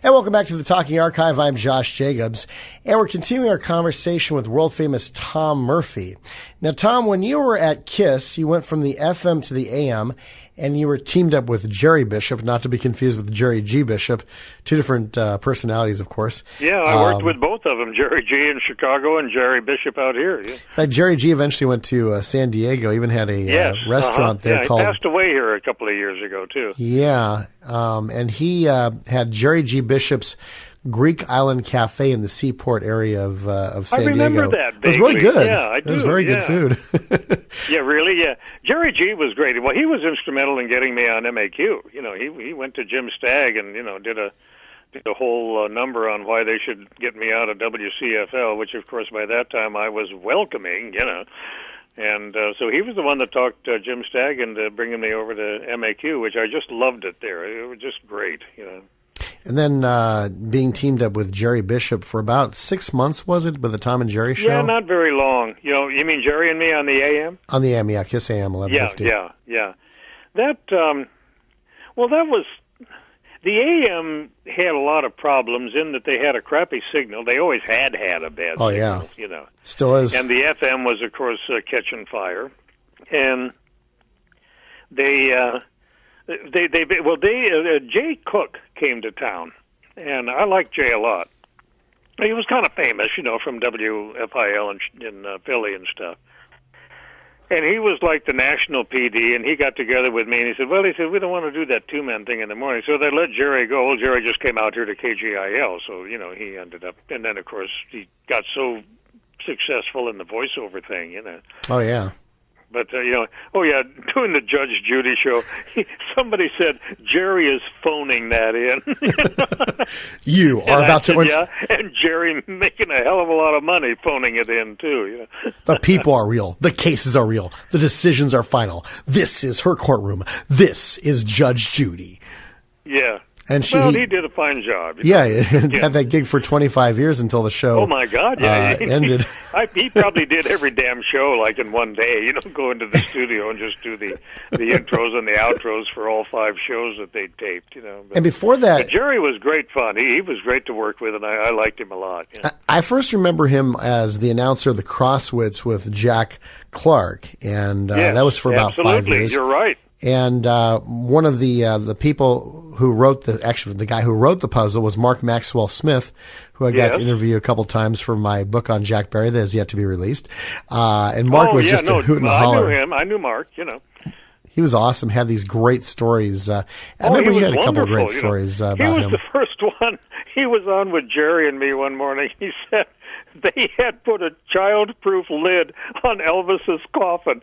And welcome back to the Talking Archive. I'm Josh Jacobs, and we're continuing our conversation with world-famous Tom Murphy. Now, Tom, when you were at KIIS, you went from the FM to the AM, and you were teamed up with Jerry Bishop, not to be confused with Jerry G. Bishop, two different personalities, of course. Yeah, I worked with both of them, Jerry G. in Chicago and Jerry Bishop out here. Yeah. In fact, Jerry G. eventually went to San Diego, even had a restaurant there called... he passed away here a couple of years ago, too. Yeah, and he had Jerry G. Bishop's Greek Island Cafe in the Seaport area of San Diego. I remember that vaguely. It was really good. Yeah, I do. It was very good food. Yeah, really, yeah. Jerry G. was great. Well, he was instrumental in getting me on MAQ. You know, he went to Jim Stagg and, did a whole number on why they should get me out of WCFL, which, of course, by that time I was welcoming, And so he was the one that talked Jim Stagg into bringing me over to MAQ, which I just loved it there. It was just great, And then being teamed up with Jerry Bishop for about 6 months, was it, with the Tom and Jerry show? Yeah, not very long. You mean Jerry and me on the AM? On the AM, yeah, KIIS-AM 1150. Yeah. That, that was... The AM had a lot of problems in that they had a crappy signal. They always had a bad signal, Still is. And the FM was, of course, catching fire. And Jay Cook came to town, and I liked Jay a lot. He was kind of famous, from WFIL in Philly and stuff. And he was like the national PD, and he got together with me, and he said, we don't want to do that two-man thing in the morning. So they let Jerry go. Well, Jerry just came out here to KGIL, so, he ended up. And then, of course, he got so successful in the voiceover thing, Oh, yeah. But, doing the Judge Judy show, somebody said, Jerry is phoning that in. You are about to... Yeah, and Jerry making a hell of a lot of money phoning it in, too. The people are real. The cases are real. The decisions are final. This is her courtroom. This is Judge Judy. Yeah. And he did a fine job. Yeah, had that gig for 25 years until the show Oh, my God, yeah. Ended. He probably did every damn show like in one day, go into the studio and just do the intros and the outros for all 5 shows that they taped, But, and before that... But Jerry was great fun. He was great to work with, and I liked him a lot. I first remember him as the announcer of the Cross-Wits with Jack Clark, and that was for about 5 years. You're right. And one of the people who wrote the guy who wrote the puzzle was Mark Maxwell-Smith, who I got to interview a couple times for my book on Jack Barry that has yet to be released. And Mark was just a hoot and a holler. I knew him. I knew Mark, He was awesome, had these great stories. I remember you had a couple of great stories about him. He was the first one. He was on with Jerry and me one morning. He said they had put a child-proof lid on Elvis's coffin.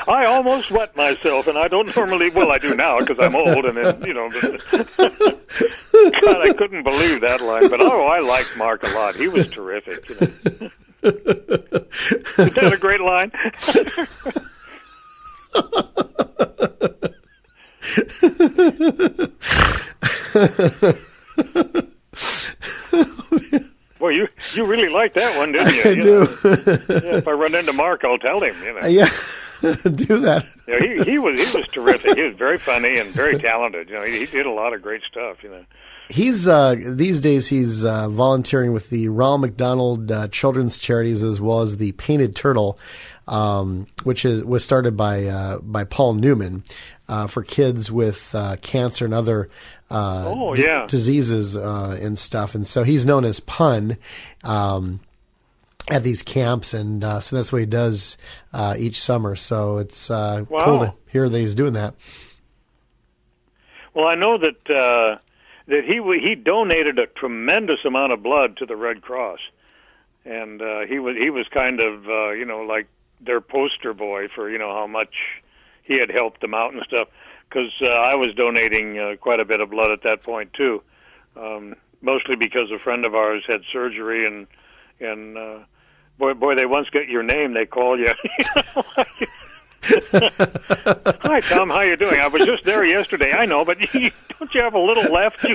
I almost wet myself, and I don't normally. Well, I do now because I'm old, and then, But, God, I couldn't believe that line. But I liked Mark a lot. He was terrific. Is that a great line? Well, you really liked that one, didn't you? I do. Yeah, if I run into Mark, I'll tell him. Yeah, do that. Yeah, he was terrific. He was very funny and very talented. He did a lot of great stuff. He's these days he's volunteering with the Ronald McDonald Children's Charities as well as the Painted Turtle, which was started by Paul Newman for kids with cancer and other diseases and stuff. And so he's known as Pun at these camps, and so that's what he does each summer. So it's cool to hear that he's doing that. Well, I know that he donated a tremendous amount of blood to the Red Cross, and he was kind of like their poster boy for how much he had helped them out and stuff. Because I was donating quite a bit of blood at that point too, mostly because a friend of ours had surgery, and boy, they once get your name, they call you. Hi, Tom. How you doing? I was just there yesterday. I know, but don't you have a little left?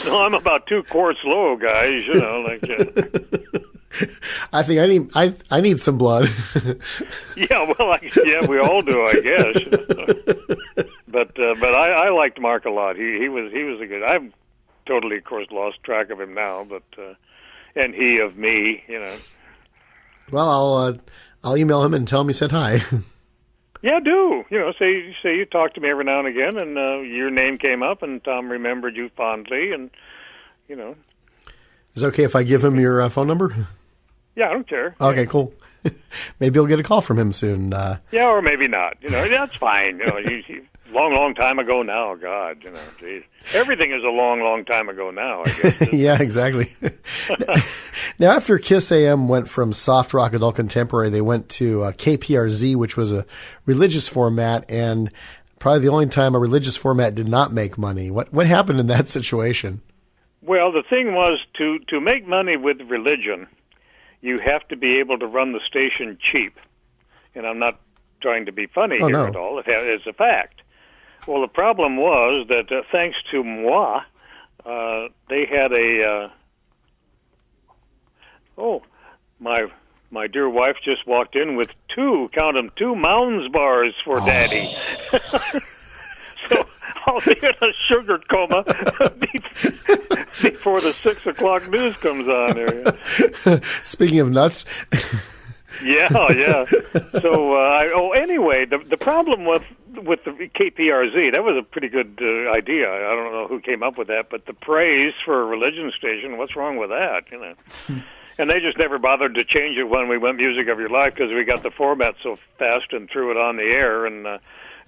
No, I'm about 2 quarts low, guys. I think I need some blood. Yeah, well, we all do, I guess. But I liked Mark a lot. He was a good. I've totally, of course, lost track of him now, but and he of me, Well, I'll email him and tell him he said hi. Yeah, do. Say you talk to me every now and again, and your name came up, and Tom remembered you fondly, and Is it okay if I give him your phone number? Yeah, I don't care. Okay, cool. Maybe you'll get a call from him soon. Yeah, or maybe not. That's fine. Long time ago now. God, geez. Everything is a long time ago now, I guess. Yeah, exactly. Now, after KIIS-AM went from soft rock adult contemporary, they went to KPRZ, which was a religious format, and probably the only time a religious format did not make money. What happened in that situation? Well, the thing was, to make money with religion, you have to be able to run the station cheap. And I'm not trying to be funny here at all. It's a fact. Well, the problem was that thanks to moi, they had my dear wife just walked in with two Mounds bars for Daddy. So I'll be in a sugar coma before the 6 o'clock news comes on here. Speaking of nuts. Yeah. So, anyway, the problem with the KPRZ, that was a pretty good idea. I don't know who came up with that, but the praise for a religion station, what's wrong with that, And they just never bothered to change it when we went Music of Your Life because we got the format so fast and threw it on the air, and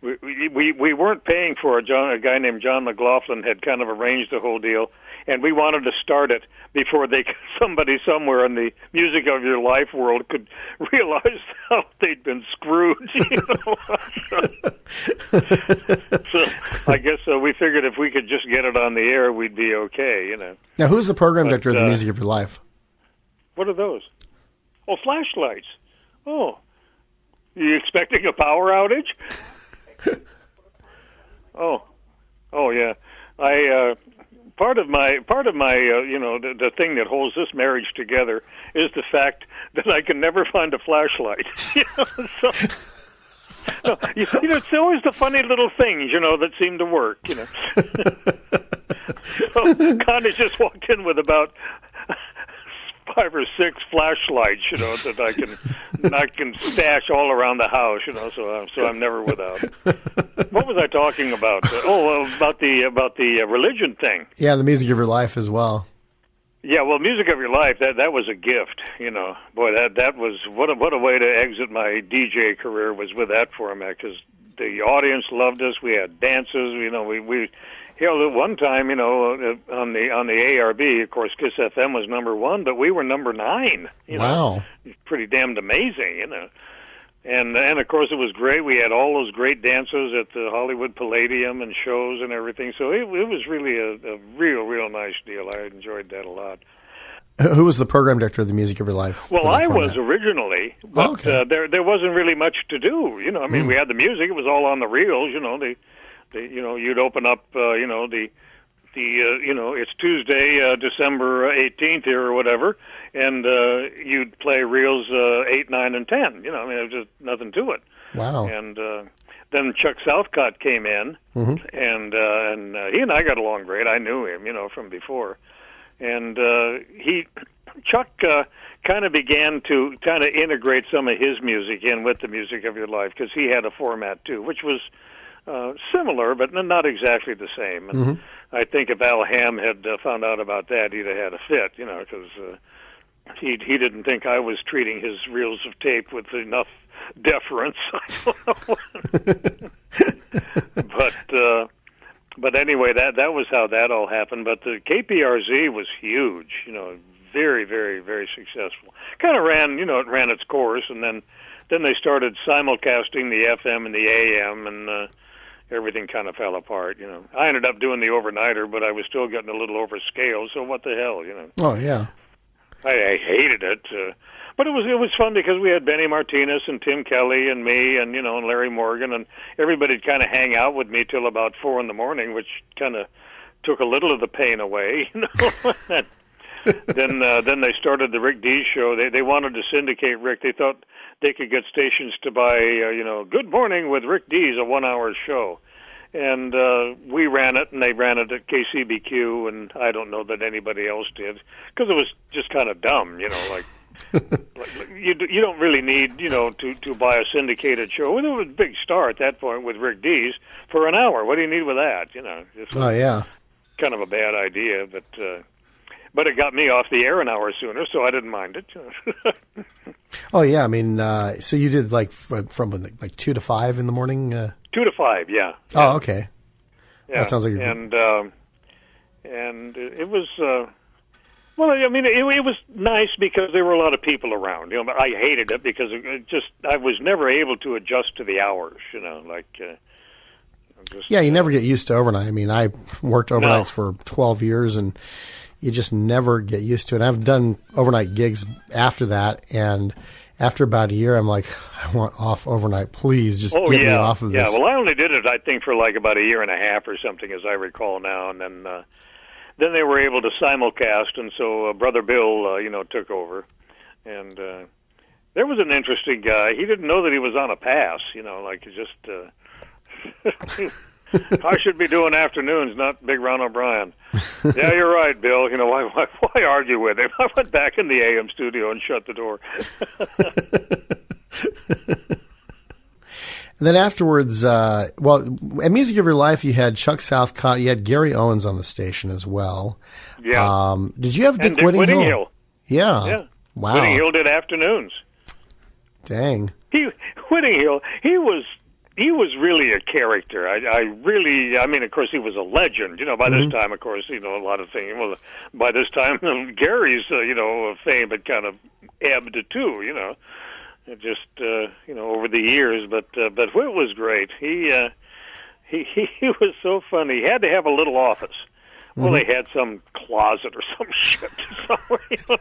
we weren't paying for it. A guy named John McLaughlin had kind of arranged the whole deal, and we wanted to start it before somebody somewhere in the Music of Your Life world could realize how they'd been screwed. So I guess we figured if we could just get it on the air, we'd be okay. Now, who's the program director of the Music of Your Life? What are those? Oh, flashlights. Oh, you expecting a power outage? Oh yeah. Part of my the thing that holds this marriage together is the fact that I can never find a flashlight. It's always the funny little things that seem to work. So Connie just walked in with about 5 or 6 flashlights, that I can stash all around the house, so I'm never without. What was I talking about? About the religion thing. Yeah, the Music of Your Life as well. Yeah, well, Music of Your Life, that was a gift, Boy, that was what a way to exit my DJ career was with that format, because the audience loved us. We had dances, we at one time, on the ARB, of course, KIIS-FM was number 1, but we were number 9. Wow. It's pretty damned amazing, And of course, it was great. We had all those great dances at the Hollywood Palladium and shows and everything. So it was really a real nice deal. I enjoyed that a lot. Who was the program director of the Music of Your Life? Well, I was originally, but there wasn't really much to do. We had the music; it was all on the reels. You'd open up, it's Tuesday, December 18th here or whatever, and you'd play reels 8, 9, and 10. There was just nothing to it. Wow. And then Chuck Southcott came in, and he and I got along great. I knew him, from before. And Chuck kind of began to integrate some of his music in with the Music of Your Life, because he had a format, too, which was similar, but not exactly the same. And I think if Al Hamm had found out about that, he'd have had a fit, because he didn't think I was treating his reels of tape with enough deference. I don't know. But anyway, that was how that all happened. But the KPRZ was huge, very, very, very successful. Kind of ran, it ran its course, and then they started simulcasting the FM and the AM, and everything kind of fell apart. I ended up doing the overnighter, but I was still getting a little over scale. So what the hell, Oh yeah, I hated it. But it was fun because we had Benny Martinez and Tim Kelly and me and and Larry Morgan, and everybody'd kind of hang out with me till about 4 in the morning, which kind of took a little of the pain away. then they started the Rick Dees show. They wanted to syndicate Rick. They thought they could get stations to buy, Good Morning with Rick Dees, a 1-hour show. And we ran it, and they ran it at KCBQ, and I don't know that anybody else did, because it was just kind of dumb, like you don't really need, to buy a syndicated show. And it was a big star at that point with Rick Dees for an hour. What do you need with that? Oh, yeah. Kind of a bad idea, but it got me off the air an hour sooner, so I didn't mind it. Oh, yeah. I mean, so you did from 2 to 5 in the morning? 2 to 5, yeah. Oh, okay. Yeah. That sounds like and it was it was nice because there were a lot of people around. But I hated it because I was never able to adjust to the hours. You never get used to overnight. I mean, I worked overnights for 12 years, and you just never get used to it. And I've done overnight gigs after that, and after about a year, I'm like, I want off overnight. Please, just get me off of this. Yeah, well, I only did it, I think, for about a year and a half or something, as I recall now. And then they were able to simulcast, and so Brother Bill, took over. And there was an interesting guy. He didn't know that he was on a pass, I should be doing afternoons, not Big Ron O'Brien. Yeah, you're right, Bill. Why argue with him? I went back in the AM studio and shut the door. And then afterwards, at Music of Your Life, you had Chuck Southcott, you had Gary Owens on the station as well. Yeah. Did you have Dick Whittinghill? Yeah. Wow. Whittinghill did afternoons. Dang. Whittinghill, he was really a character. Of course, he was a legend. By this time, of course, a lot of things. Well, by this time, Gary's, fame had kind of ebbed too. It just, over the years. But Whit was great. He was so funny. He had to have a little office. Well, they had some closet or some shit somewhere.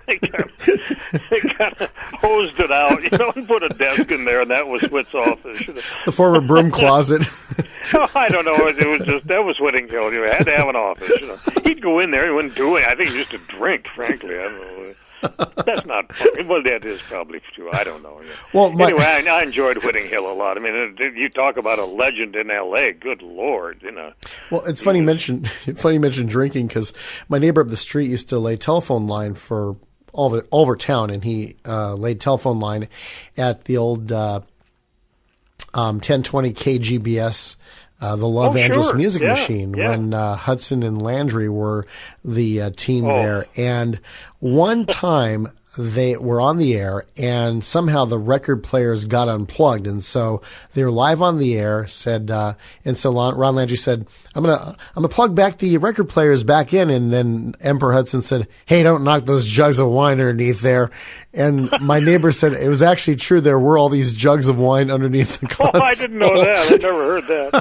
They kind of hosed it out, and put a desk in there, and that was Whit's office. The former broom closet. I don't know. It was just, that was Whittinghill. You had to have an office. He'd go in there. He wouldn't do it. I think he used to drink, frankly. I don't know. That's not funny. Well, that is probably true. I don't know. Well, anyway, I enjoyed Whittinghill a lot. I mean, you talk about a legend in L.A. Good Lord, Well, it's funny you mention drinking, because my neighbor up the street used to lay telephone line for all over town, and he laid telephone line at the old 1020 KGBS. The Los Angeles Music Machine, when Hudson and Landry were the team there. And one time they were on the air, and somehow the record players got unplugged. And so they were live on the air, and so Ron Landry said, I'm gonna plug back the record players back in. And then Emperor Hudson said, hey, don't knock those jugs of wine underneath there. And my neighbor said it was actually true. There were all these jugs of wine underneath the console. Oh, I didn't know that. I never heard that.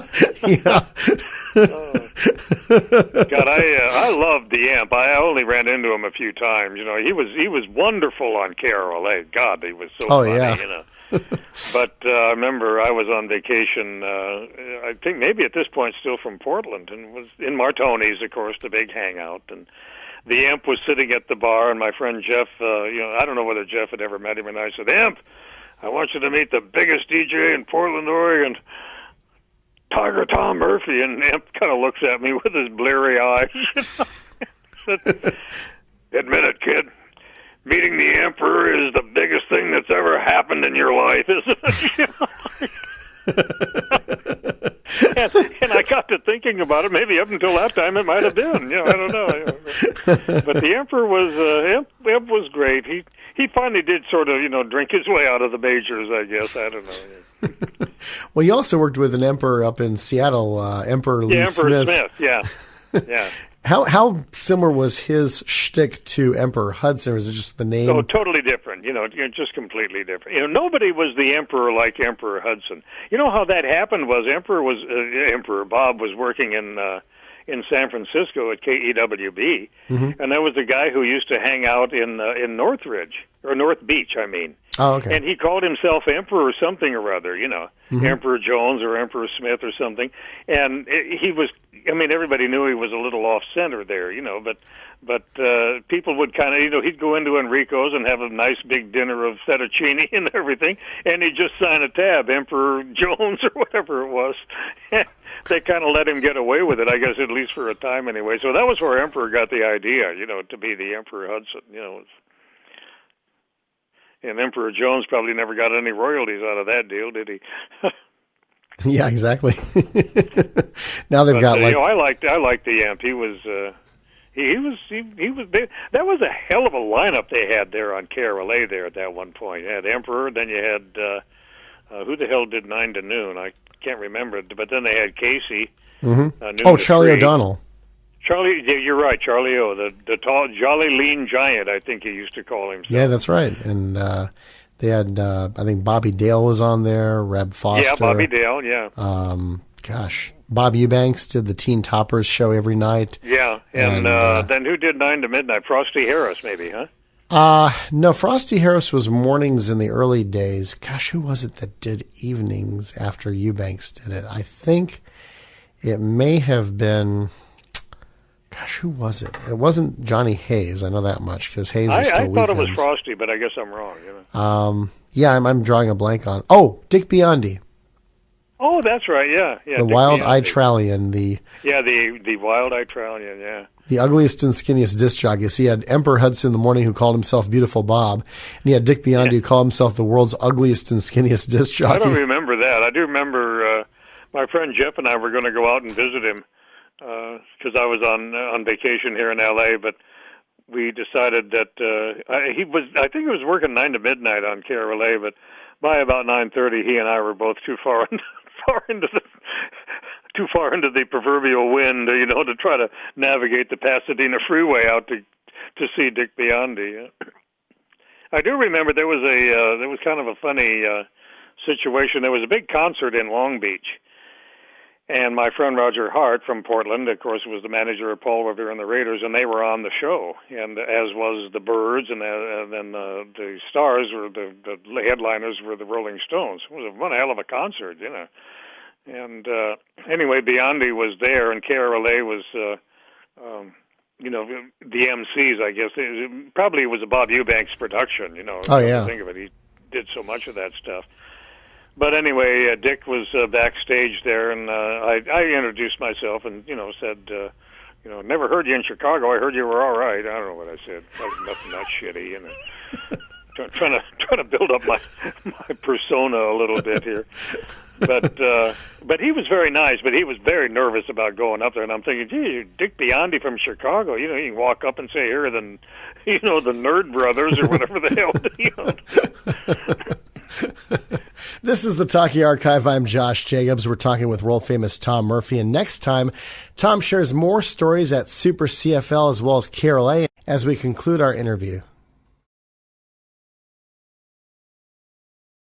God, I loved the Amp. I only ran into him a few times. He was wonderful on KRLA. God, he was so funny. Yeah. But I remember I was on vacation. I think maybe at this point still from Portland, and was in Martoni's, of course, the big hangout, and the Amp was sitting at the bar, and my friend Jeff, I don't know whether Jeff had ever met him, and I said, Amp, I want you to meet the biggest DJ in Portland, Oregon, Tiger Tom Murphy. And Amp kind of looks at me with his bleary eyes. Said, admit it, kid. Meeting the Emperor is the biggest thing that's ever happened in your life, isn't it? and I got to thinking about it. Maybe up until that time it might have been. I don't know. But the Emperor was Emp was great. He finally did sort of drink his way out of the majors, I guess. I don't know. Well, you also worked with an Emperor up in Seattle, Emperor Lee Emperor Smith. Yeah. How similar was his shtick to Emperor Hudson, or is it just the name? Oh, totally different. Just completely different. Nobody was the Emperor like Emperor Hudson. How that happened was Emperor Bob was working in in San Francisco at KEWB, and that was the guy who used to hang out in Northridge, or North Beach, I mean. Oh, okay. And he called himself Emperor something or other, you know, Emperor Jones or Emperor Smith or something. And he was, I mean, everybody knew he was a little off-center there, you know, but people would kind of, you know, he'd go into Enrico's and have a nice big dinner of fettuccine and everything, and he'd just sign a tab, Emperor Jones or whatever it was. They kind of let him get away with it, I guess, at least for a time anyway. So that was where Emperor got the idea, you know, to be the Emperor Hudson, you know. And Emperor Jones probably never got any royalties out of that deal, did he? Yeah, exactly. Now they've got like. You know, I liked the Emp. He was. He was. That was a hell of a lineup they had there on KRLA there at that one point. You had Emperor, then you had who the hell did 9 to Noon? I can't remember. But then they had Casey. Charlie O'Donnell. Charlie, yeah, you're right, Charlie O, the tall, jolly, lean giant, I think he used to call himself. Yeah, that's right. And they had, I think Bobby Dale was on there, Reb Foster. Yeah, Bobby Dale, yeah. Bob Eubanks did the Teen Toppers show every night. Yeah, and then who did 9 to Midnight? Frosty Harris, maybe, huh? No, Frosty Harris was mornings in the early days. Gosh, who was it that did evenings after Eubanks did it? I think it may have been... Gosh, who was it? It wasn't Johnny Hayes. I know that much because Hayes was still I thought it was weekends. Frosty, but I guess I'm wrong. You know? Yeah, I'm drawing a blank on. Oh, Dick Biondi. Oh, that's right. Yeah. The Wild-Eyed Trallian. The Wild-Eyed Trallian. Yeah. The ugliest and skinniest disc jockey. So he had Emperor Hudson in the morning who called himself Beautiful Bob, and he had Dick Biondi who called himself the world's ugliest and skinniest disc jockey. I don't remember that. I do remember my friend Jeff and I were going to go out and visit him. Because I was on vacation here in L.A., but we decided that I think he was working 9 to midnight on KRLA, but by about 9:30, he and I were both too far into the proverbial wind, you know, to try to navigate the Pasadena freeway out to see Dick Biondi. I do remember there was kind of a funny situation. There was a big concert in Long Beach. And my friend Roger Hart from Portland, of course, was the manager of Paul Revere and the Raiders, and they were on the show, and as was the Byrds, and then the stars were the headliners were the Rolling Stones. It was one hell of a concert, you know. And anyway, Biondi was there, and KRLA was, you know, the MCs, I guess. Probably it was a Bob Eubanks production, you know. Oh, yeah. Think of it, he did so much of that stuff. But anyway, Dick was backstage there, and I introduced myself and, you know, said, you know, never heard you in Chicago. I heard you were all right. I don't know what I said. I was nothing that shitty, you know. Trying to build up my persona a little bit here. But he was very nice, but he was very nervous about going up there, and I'm thinking, gee, you're Dick Biondi from Chicago. You know, you can walk up and say, here are the, you know, the Nerd Brothers or whatever the hell, you know. This is the Talkie Archive. I'm Josh Jacobs. We're talking with world-famous Tom Murphy. And next time, Tom shares more stories at Super CFL as well as KRLA as we conclude our interview.